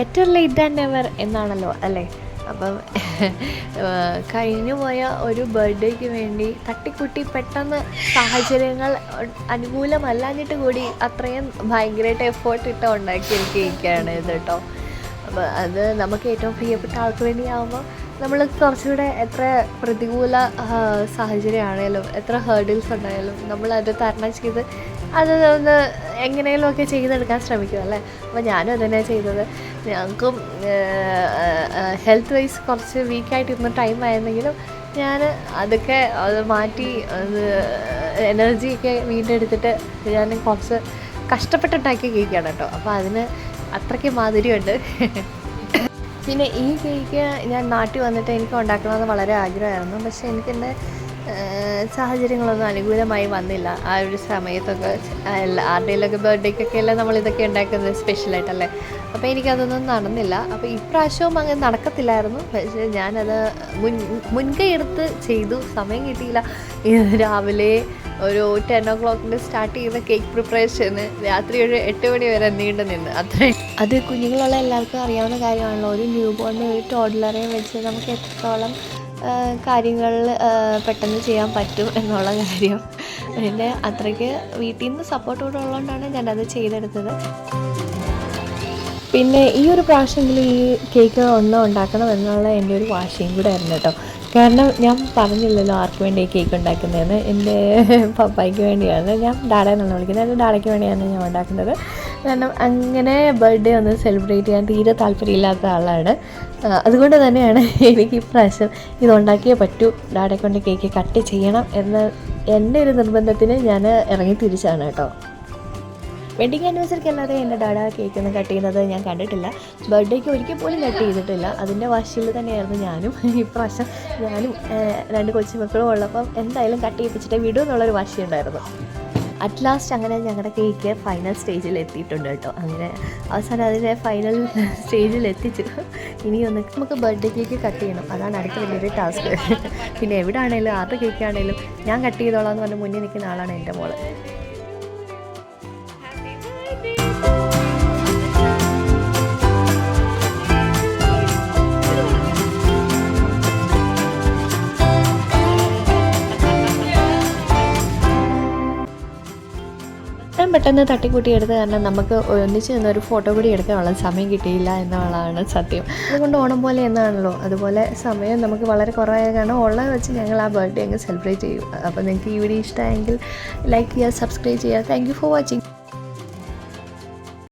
Better late than never എന്നാണല്ലോ അല്ലേ. അപ്പം കഴിഞ്ഞു പോയ ഒരു ബർത്ത്ഡേക്ക് വേണ്ടി തട്ടിക്കുട്ടി പെട്ടെന്ന് സാഹചര്യങ്ങൾ അനുകൂലമല്ലാഞ്ഞിട്ട് കൂടി അത്രയും ഭയങ്കരമായിട്ട് എഫേർട്ട് ഇട്ട് ഉണ്ടാക്കിയ കേക്കാണ് ഇത് കേട്ടോ. അപ്പോൾ അത് നമുക്ക് ഏറ്റവും പ്രിയപ്പെട്ട ആൾക്ക് വേണ്ടിയാകുമ്പോൾ നമ്മൾ കുറച്ചുകൂടെ എത്ര പ്രതികൂല സാഹചര്യമാണേലും എത്ര ഹേർഡിൽസ് ഉണ്ടായാലും നമ്മളത് തരണം ചെയ്ത് അതൊന്ന് എങ്ങനെയെങ്കിലുമൊക്കെ ചെയ്തെടുക്കാൻ ശ്രമിക്കും അല്ലേ. അപ്പോൾ ഞാനും അതുതന്നെ ചെയ്തത്. ഞങ്ങൾക്കും ഹെൽത്ത് വൈസ് കുറച്ച് വീക്കായിട്ടിരുന്ന ടൈം ആയിരുന്നെങ്കിലും ഞാൻ അതൊക്കെ അത് മാറ്റി അത് എനർജിയൊക്കെ വീണ്ടെടുത്തിട്ട് ഞാൻ കുറച്ച് കഷ്ടപ്പെട്ടുണ്ടാക്കിയ കേക്കാണ് കേട്ടോ. അപ്പോൾ അതിന് അത്രയ്ക്ക് മാധുര്യമുണ്ട്. പിന്നെ ഈ കേക്ക് ഞാൻ നാട്ടിൽ വന്നിട്ട് എനിക്ക് ഉണ്ടാക്കണമെന്ന് വളരെ ആഗ്രഹമായിരുന്നു. പക്ഷേ എനിക്കെൻ്റെ സാഹചര്യങ്ങളൊന്നും അനുകൂലമായി വന്നില്ല. ആ ഒരു സമയത്തൊക്കെ ആരുടെയിലൊക്കെ ബർത്ത്ഡേക്കൊക്കെ അല്ലേ നമ്മളിതൊക്കെ ഉണ്ടാക്കുന്നത് സ്പെഷ്യലായിട്ടല്ലേ. അപ്പോൾ എനിക്കതൊന്നും നടന്നില്ല. അപ്പോൾ ഇപ്രാവശ്യവും അങ്ങനെ നടക്കത്തില്ലായിരുന്നു. പക്ഷേ ഞാനത് മുൻകൈ എടുത്ത് ചെയ്തു. സമയം കിട്ടിയില്ല. രാവിലെ ഒരു 10 o'clock സ്റ്റാർട്ട് ചെയ്ത കേക്ക് പ്രിപ്പറേഷന് രാത്രി ഒരു 8 മണി വരെ നീണ്ടു നിന്ന്. അത്രയും അത് കുഞ്ഞുങ്ങളുള്ള എല്ലാവർക്കും അറിയാവുന്ന കാര്യമാണല്ലോ. ഒരു ന്യൂ ബോർണിനെ ഒരു ടോഡ്ലറേയും വെച്ച് നമുക്ക് എത്രത്തോളം കാര്യങ്ങൾ പെട്ടെന്ന് ചെയ്യാൻ പറ്റും എന്നുള്ള കാര്യം. പിന്നെ അത്രയ്ക്ക് വീട്ടിൽ നിന്ന് സപ്പോർട്ട് കൂടെ ഉള്ളതുകൊണ്ടാണ് ഞാനത് ചെയ്തെടുത്തത്. പിന്നെ ഈ ഒരു പ്രാവശ്യമെങ്കിലും ഈ കേക്ക് ഉണ്ടാക്കണം എന്നുള്ള എൻ്റെ ഒരു വാശിയും കൂടെ ആയിരുന്നു കേട്ടോ. കാരണം ഞാൻ പറഞ്ഞില്ലല്ലോ ആർക്ക് വേണ്ടി കേക്ക് ഉണ്ടാക്കുന്നതെന്ന്. എൻ്റെ പപ്പായ്ക്ക് വേണ്ടിയാണ്. ഞാൻ ഡാഡ എന്നാണ് വിളിക്കുന്നത്. എൻ്റെ ഡാഡയ്ക്ക് വേണ്ടിയാണ് ഞാൻ ഉണ്ടാക്കുന്നത്. കാരണം അങ്ങനെ ബർത്ത്ഡേ ഒന്ന് സെലിബ്രേറ്റ് ചെയ്യാൻ തീരെ താല്പര്യമില്ലാത്ത ആളാണ്. അതുകൊണ്ട് തന്നെയാണ് എനിക്ക് ഇപ്രാവശ്യം ഇതുണ്ടാക്കിയേ പറ്റൂ, ഡാഡയെ കൊണ്ട് കേക്ക് കട്ട് ചെയ്യണം എന്ന എൻ്റെ ഒരു നിർബന്ധത്തിന് ഞാൻ ഇറങ്ങി തിരിച്ചാണ് കേട്ടോ. വെഡിങ് ആനിവേഴ്സറിക്ക് അല്ലാതെ എൻ്റെ ഡാഡ കേക്കൊന്നും കട്ട് ചെയ്യുന്നത് ഞാൻ കണ്ടിട്ടില്ല. ബർത്ത്ഡേക്ക് ഒരിക്കൽ പോലും കട്ട് ചെയ്തിട്ടില്ല. അതിൻ്റെ വാശിയിൽ തന്നെയായിരുന്നു ഞാനും. ഇപ്രാവശ്യം ഞാനും 2 കൊച്ചുമക്കളും ഉള്ളപ്പം എന്തായാലും കട്ട് ചെയ്യിപ്പിച്ചിട്ട് വിടും എന്നുള്ളൊരു വാശിയുണ്ടായിരുന്നു. അറ്റ് ലാസ്റ്റ് അങ്ങനെ ഞങ്ങളുടെ കേക്ക് ഫൈനൽ സ്റ്റേജിൽ എത്തിയിട്ടുണ്ട് കേട്ടോ. അങ്ങനെ അവസാനം അതിനെ ഫൈനൽ സ്റ്റേജിൽ എത്തിച്ചു. ഇനിയൊന്ന് നമുക്ക് ബർത്ത്ഡേ കേക്ക് കട്ട് ചെയ്യണം. അതാണ് അടുത്ത വലിയൊരു ടാസ്ക്. പിന്നെ എവിടെ ആണെങ്കിലും ആരുടെ കേക്ക് ആണെങ്കിലും ഞാൻ കട്ട് ചെയ്തോളാം എന്ന് പറഞ്ഞ് മുന്നിൽ നിൽക്കുന്ന ആളാണ് എൻ്റെ മോള്. പെട്ടെന്ന് തട്ടിക്കൂട്ടിയെടുത്ത് കാരണം നമുക്ക് ഒന്നിച്ച് നിന്നൊരു ഫോട്ടോ കൂടി എടുക്കാനുള്ള സമയം കിട്ടിയില്ല എന്നുള്ളതാണ് സത്യം. അതുകൊണ്ട് ഓണം പോലെ എന്നാണല്ലോ, അതുപോലെ സമയം നമുക്ക് വളരെ കുറവായ കാരണം ഉള്ളത് വെച്ച് ഞങ്ങൾ ആ ബർത്ത്ഡേ അങ്ങ് സെലിബ്രേറ്റ് ചെയ്യും. അപ്പോൾ നിങ്ങൾക്ക് ഈ വീഡിയോ ഇഷ്ടമായെങ്കിൽ ലൈക്ക് ചെയ്യുക, സബ്സ്ക്രൈബ് ചെയ്യുക. Thank you for watching.